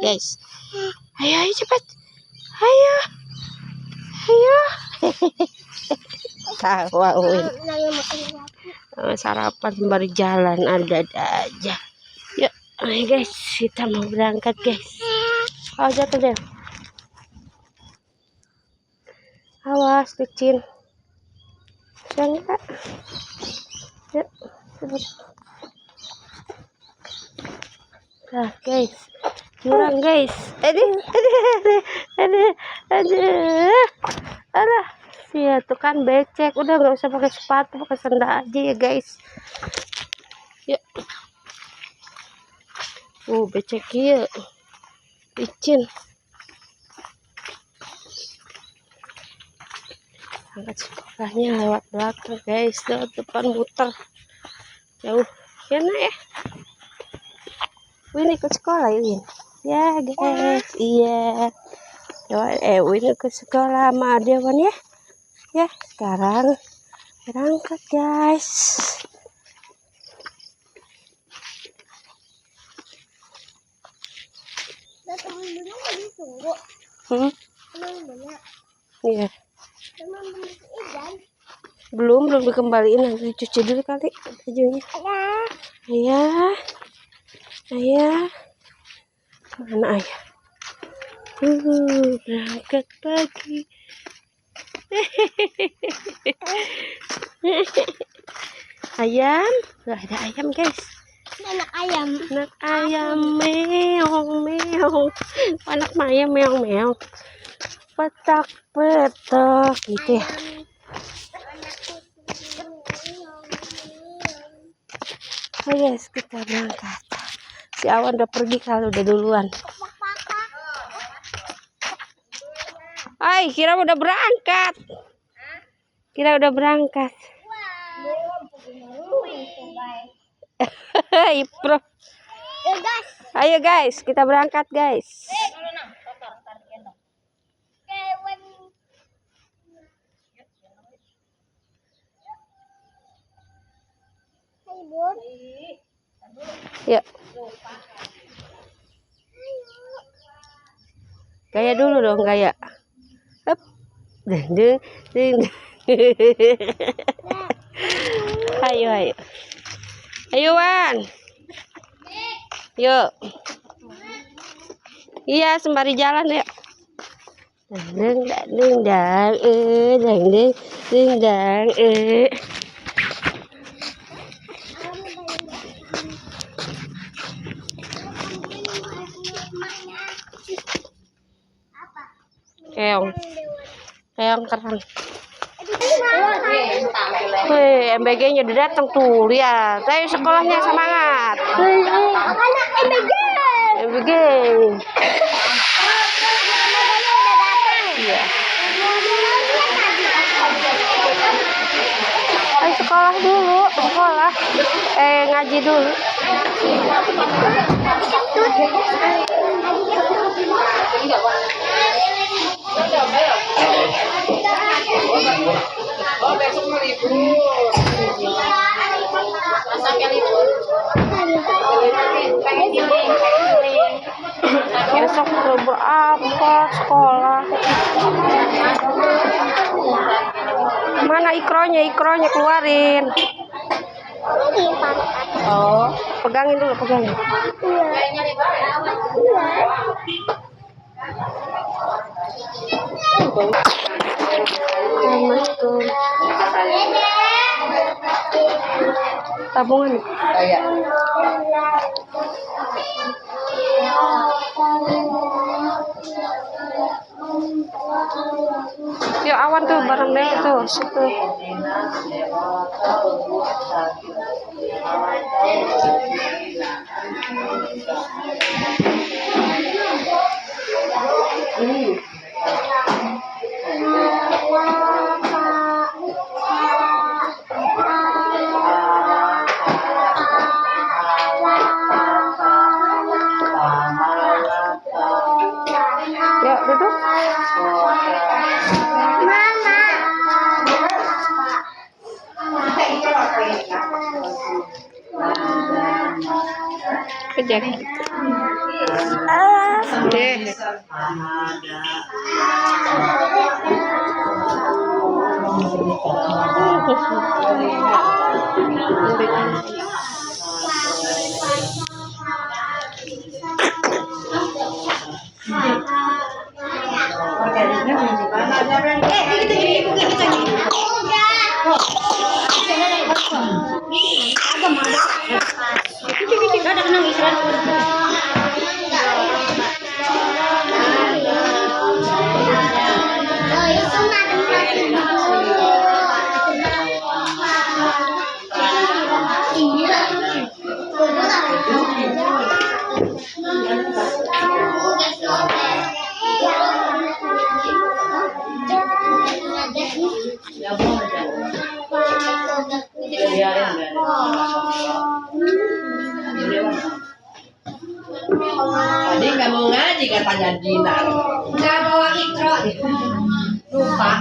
guys. Ayo, ayo cepat. Ayo. Ayo. Tawa Uin. Sarapan sembari jalan ada aja. Yuk, ayo guys, kita mau berangkat guys. Oh, jatuh deh. Awas, licin. Jangan. Yuk. Nah, guys. Jurang guys. Aduh. Iya tuh kan becek. Udah nggak usah pakai sepatu, pakai sandal aja ya guys. Yuk. Becek ya. Licin. Angkat sekolahnya lewat belakang guys. Lewat depan muter. Jauh. Ya nak ya. Win ikut sekolah Win. Ya guys. Iya. Win ikut sekolah sama Dewan ya. Ya sekarang berangkat guys. Iya. Belum dikembaliin, nanti cuci dulu kali bajunya. Ayah. Mana ayah? Berangkat pagi. Ayam, nggak ada ayam guys. Anak ayam meong. Anak ayam meong. Petak gitu ya. Oh yes, kita berangkat. Si Awan udah pergi, kalau udah duluan. Kira udah berangkat. Ipro. Ayo guys, kita berangkat guys. Yuk. Gaya dulu dong, gaya. Hup. Ding. Ayo Wan. Yuk. Iya, sembari jalan ya. Ding. Keong keren. MBG-nya udah datang tuh, lihat. Ayo sekolahnya semangat. MBG. Iya. Ayo sekolah dulu, ngaji dulu. Oh, besok mau libur. Sampai libur. Besok libur apa sekolah? Mana ikronya keluarin. Oh, pegangin dulu. Tabungan. Yuk Awan tuh bareng deh tuh situ. Yuk duduk. Kerja. deh. Tadi nggak mau ngaji katanya Dina. Nggak bawa ikro, lupa.